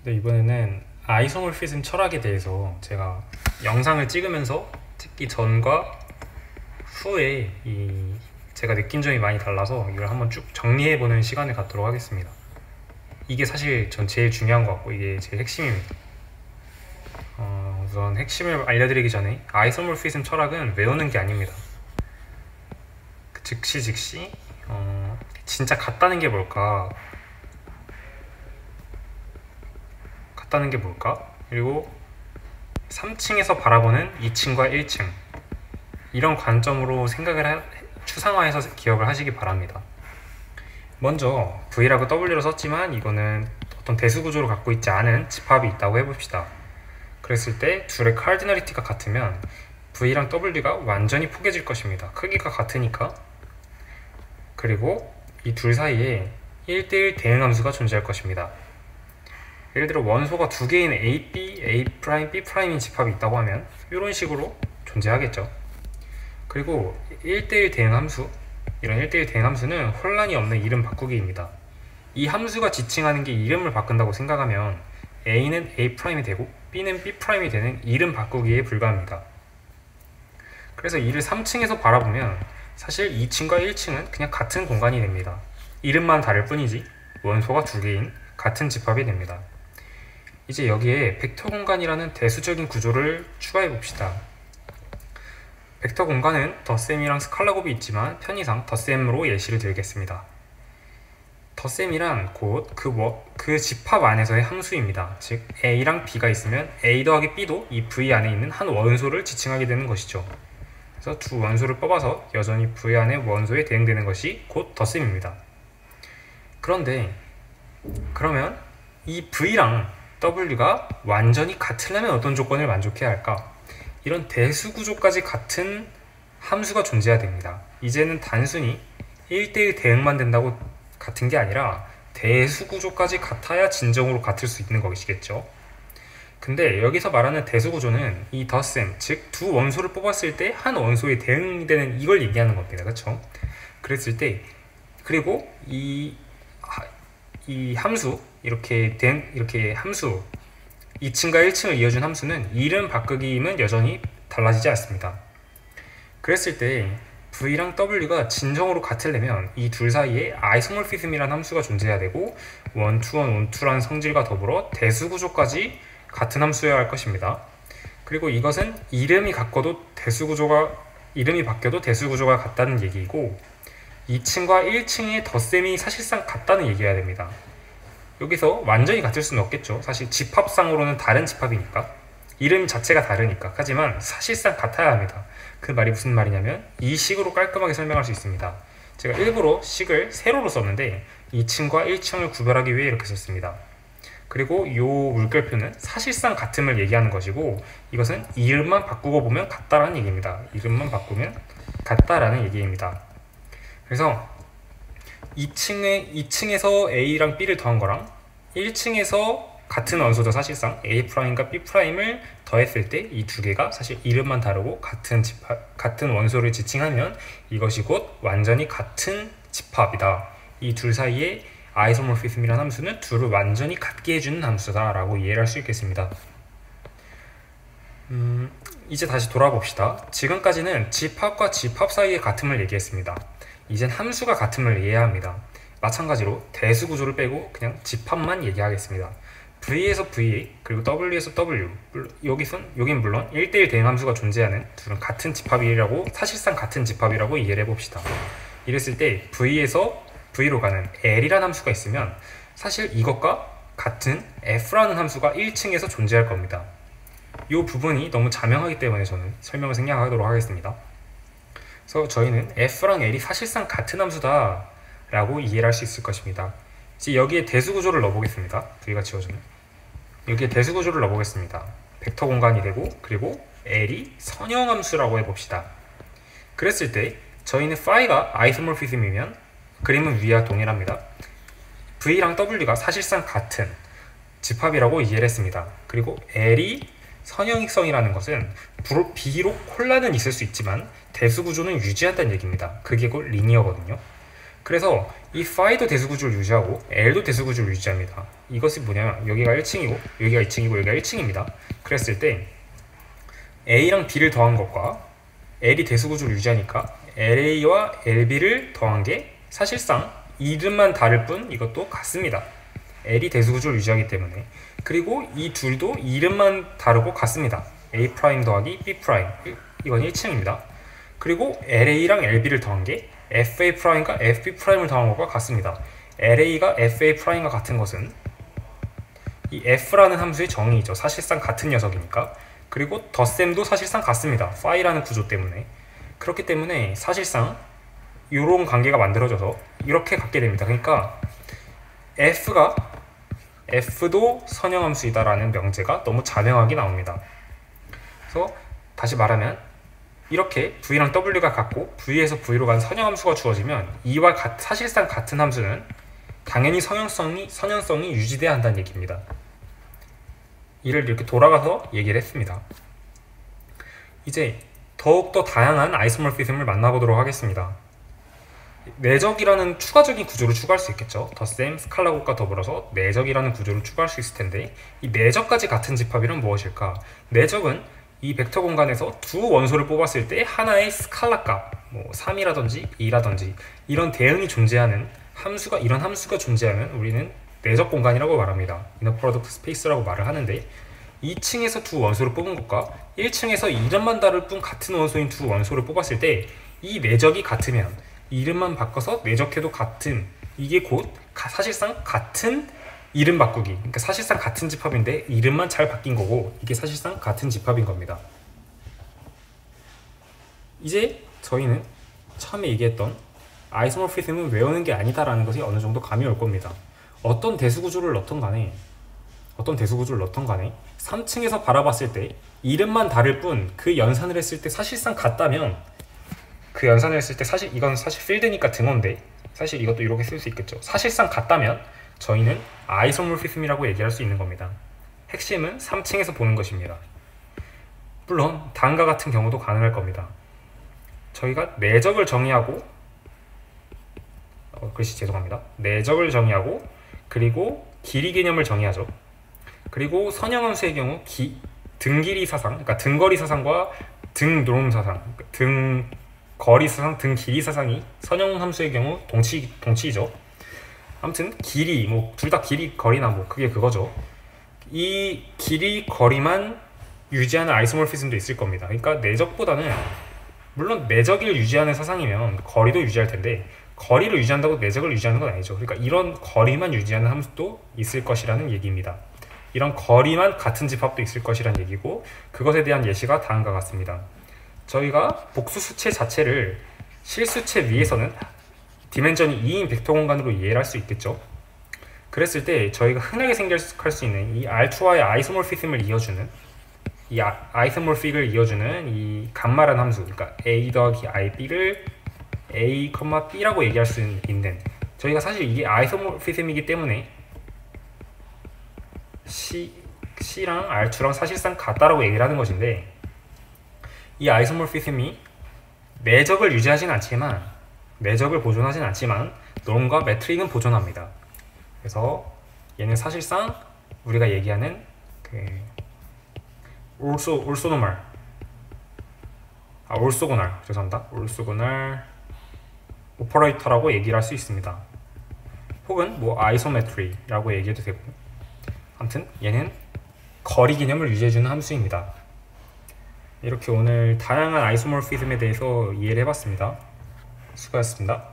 네, 이번에는 아이소몰피즘 철학에 대해서 제가 영상을 찍으면서 찍기 전과 후에 제가 느낀 점이 많이 달라서 이걸 한번 쭉 정리해보는 시간을 갖도록 하겠습니다. 이게 사실 전 제일 중요한 것 같고 이게 제일 핵심입니다. 우선 핵심을 알려드리기 전에 아이소몰피즘 철학은 외우는 게 아닙니다. 즉시 진짜 같다는 게 뭘까? 같다는 게 뭘까? 그리고 3층에서 바라보는 2층과 1층, 이런 관점으로 추상화해서 기억을 하시기 바랍니다. 먼저 V라고 W로 썼지만 이거는 어떤 대수구조를 갖고 있지 않은 집합이 있다고 해봅시다. 그랬을 때 둘의 카디널리티가 같으면 V랑 W가 완전히 포개질 것입니다. 크기가 같으니까. 그리고 이 둘 사이에 1대1 대응함수가 존재할 것입니다. 예를 들어 원소가 두 개인 A, B, A', B'인 집합이 있다고 하면 이런 식으로 존재하겠죠. 그리고 1대1 대응함수, 이런 1대1 대응함수는 혼란이 없는 이름 바꾸기입니다. 이 함수가 지칭하는 게 이름을 바꾼다고 생각하면 A는 A'이 되고 B는 B'이 되는 이름 바꾸기에 불과합니다. 그래서 이를 3층에서 바라보면 사실 2층과 1층은 그냥 같은 공간이 됩니다. 이름만 다를 뿐이지 원소가 두 개인 같은 집합이 됩니다. 이제 여기에 벡터 공간이라는 대수적인 구조를 추가해 봅시다. 벡터 공간은 덧셈이랑 스칼라 곱이 있지만 편의상 덧셈으로 예시를 들겠습니다. 덧셈이란 곧 그 집합 안에서의 함수입니다. 즉 A랑 B가 있으면 A 더하기 B도 이 V 안에 있는 한 원소를 지칭하게 되는 것이죠. 그래서 두 원소를 뽑아서 여전히 V 안의 원소에 대응되는 것이 곧 덧셈입니다. 그런데 그러면 이 V랑 W가 완전히 같으려면 어떤 조건을 만족해야 할까? 이런 대수구조까지 같은 함수가 존재해야 됩니다. 이제는 단순히 1대1 대응만 된다고 같은 게 아니라 대수구조까지 같아야 진정으로 같을 수 있는 것이겠죠. 근데 여기서 말하는 대수구조는 이 덧셈, 즉 두 원소를 뽑았을 때 한 원소에 대응되는 이걸 얘기하는 겁니다. 그렇죠? 그랬을 때 그리고 이 함수, 이렇게 함수 2층과 1층을 이어준 함수는 이름 바꾸기임은 여전히 달라지지 않습니다. 그랬을 때 V랑 W가 진정으로 같으려면 이 둘 사이에 아이소몰피즘이라는 함수가 존재해야 되고 원투원 원투라는 성질과 더불어 대수구조까지 같은 함수여야 할 것입니다. 그리고 이것은 이름이 바뀌어도 대수구조가 같다는 얘기이고 2층과 1층의 덧셈이 사실상 같다는 얘기여야 됩니다. 여기서 완전히 같을 수는 없겠죠. 사실 집합상으로는 다른 집합이니까, 이름 자체가 다르니까. 하지만 사실상 같아야 합니다. 그 말이 무슨 말이냐면 이 식으로 깔끔하게 설명할 수 있습니다. 제가 일부러 식을 세로로 썼는데 2층과 1층을 구별하기 위해 이렇게 썼습니다. 그리고 이 물결표는 사실상 같음을 얘기하는 것이고 이것은 이름만 바꾸고 보면 같다라는 얘기입니다. 이름만 바꾸면 같다라는 얘기입니다. 그래서 2층에서 A랑 B를 더한 거랑 1층에서 같은 원소도 사실상 A'과 B'을 더했을 때 이 두 개가 사실 이름만 다르고 같은 원소를 지칭하면 이것이 곧 완전히 같은 집합이다. 이 둘 사이에 아이소모피즘이라는 함수는 둘을 완전히 같게 해주는 함수다 라고 이해를 할 수 있겠습니다. 이제 다시 돌아봅시다. 지금까지는 집합과 집합 사이의 같음을 얘기했습니다. 이젠 함수가 같음을 이해해야 합니다. 마찬가지로 대수구조를 빼고 그냥 집합만 얘기하겠습니다. V에서 V 그리고 W에서 W, 여긴 물론 1대1 대응함수가 존재하는 둘은 같은 집합이라고, 사실상 같은 집합이라고 이해를 해봅시다. 이랬을 때 V에서 V로 가는 L이라는 함수가 있으면 사실 이것과 같은 F라는 함수가 1층에서 존재할 겁니다. 이 부분이 너무 자명하기 때문에 저는 설명을 생략하도록 하겠습니다. 그래서 저희는 F랑 L이 사실상 같은 함수다 라고 이해를 할 수 있을 것입니다. 이제 여기에 대수구조를 넣어보겠습니다. V가 지워지면 여기에 대수구조를 넣어보겠습니다. 벡터 공간이 되고 그리고 L이 선형함수라고 해봅시다. 그랬을 때 저희는 phi가 아이소모피즘이면 그림은 위와 동일합니다. V랑 W가 사실상 같은 집합이라고 이해를 했습니다. 그리고 L이 선형익성이라는 것은 비록 혼란은 있을 수 있지만 대수구조는 유지한다는 얘기입니다. 그게 곧 리니어거든요. 그래서 이 phi도 대수구조를 유지하고 L도 대수구조를 유지합니다. 이것이 뭐냐면 여기가 1층이고 여기가 2층이고 여기가 1층입니다. 그랬을 때 A랑 B를 더한 것과 L이 대수구조를 유지하니까 LA와 LB를 더한 게 사실상 이름만 다를 뿐 이것도 같습니다. L이 대수구조를 유지하기 때문에. 그리고 이 둘도 이름만 다르고 같습니다. A' 더하기 B'. 이건 1층입니다. 그리고 LA랑 LB를 더한 게 FA'과 FB'을 더한 것과 같습니다. LA가 FA'과 같은 것은 이 F라는 함수의 정의이죠. 사실상 같은 녀석이니까. 그리고 덧셈도 사실상 같습니다. 파이라는 구조 때문에. 그렇기 때문에 사실상 이런 관계가 만들어져서 이렇게 갖게 됩니다. 그러니까 F도 선형함수이다라는 명제가 너무 자명하게 나옵니다. 그래서 다시 말하면 이렇게 V랑 W가 같고 V에서 V로 간 선형함수가 주어지면 이와 사실상 같은 함수는 당연히 선형성이 유지돼야 한다는 얘기입니다. 이를 이렇게 돌아가서 얘기를 했습니다. 이제 더욱더 다양한 아이소모피즘을 만나보도록 하겠습니다. 내적이라는 추가적인 구조를 추가할 수 있겠죠. 덧셈, 스칼라곱과 더불어서 내적이라는 구조를 추가할 수 있을 텐데 이 내적까지 같은 집합이란 무엇일까? 내적은 이 벡터 공간에서 두 원소를 뽑았을 때 하나의 스칼라 값, 뭐 3이라든지 2라든지 이런 대응이 존재하는 이런 함수가 존재하면 우리는 내적 공간이라고 말합니다. 이너 프로덕트 스페이스라고 말을 하는데 2층에서 두 원소를 뽑은 것과 1층에서 이름만 다를 뿐 같은 원소인 두 원소를 뽑았을 때 이 내적이 같으면 이름만 바꿔서 내적해도 같은, 이게 곧 사실상 같은 이름 바꾸기, 그러니까 사실상 같은 집합인데 이름만 잘 바뀐 거고 이게 사실상 같은 집합인 겁니다. 이제 저희는 처음에 얘기했던 아이소모피즘은 외우는 게 아니다라는 것이 어느 정도 감이 올 겁니다. 어떤 대수구조를 넣던 간에 3층에서 바라봤을 때 이름만 다를 뿐 그 연산을 했을 때 사실상 같다면 이건 사실 필드니까 등호인데 사실 이것도 이렇게 쓸 수 있겠죠. 사실상 같다면 저희는 아이소모피즘이라고 얘기할 수 있는 겁니다. 핵심은 3층에서 보는 것입니다. 물론 다음과 같은 경우도 가능할 겁니다. 저희가 내적을 정의하고 내적을 정의하고 그리고 길이 개념을 정의하죠. 그리고 선형함수의 경우 등길이 사상, 그러니까 등거리 사상과 등노름 사상, 등거리 사상, 등길이 사상이 선형함수의 경우 동치이죠. 아무튼 길이, 둘 다 길이, 거리나 그게 그거죠. 이 길이, 거리만 유지하는 아이소모피즘도 있을 겁니다. 그러니까 내적보다는 물론 내적을 유지하는 사상이면 거리도 유지할 텐데 거리를 유지한다고 내적을 유지하는 건 아니죠. 그러니까 이런 거리만 유지하는 함수도 있을 것이라는 얘기입니다. 이런 거리만 같은 집합도 있을 것이라는 얘기고 그것에 대한 예시가 다음과 같습니다. 저희가 복수수체 자체를 실수체 위에서는 디멘전이 2인 벡터 공간으로 이해를 할 수 있겠죠. 그랬을 때 저희가 흔하게 생각할 수 있는 이 R2와의 아이소모피즘을 이어주는 아이소모픽을 이어주는 이 감마라는 함수, 그러니까 A 더하기 IB를 A, B라고 얘기할 수 있는, 저희가 사실 이게 아이소모피즘이기 때문에 C랑 R2랑 사실상 같다라고 얘기를 하는 것인데 이 아이소모피즘이 내적을 유지하진 않지만 내적을 보존하진 않지만 놈과 매트릭은 보존합니다. 그래서 얘는 사실상 우리가 얘기하는 올소고날 오퍼레이터라고 얘기를 할 수 있습니다. 혹은 아이소메트리라고 얘기해도 되고, 아무튼 얘는 거리 개념을 유지해주는 함수입니다. 이렇게 오늘 다양한 아이소모피즘에 대해서 이해를 해봤습니다. 수고하셨습니다.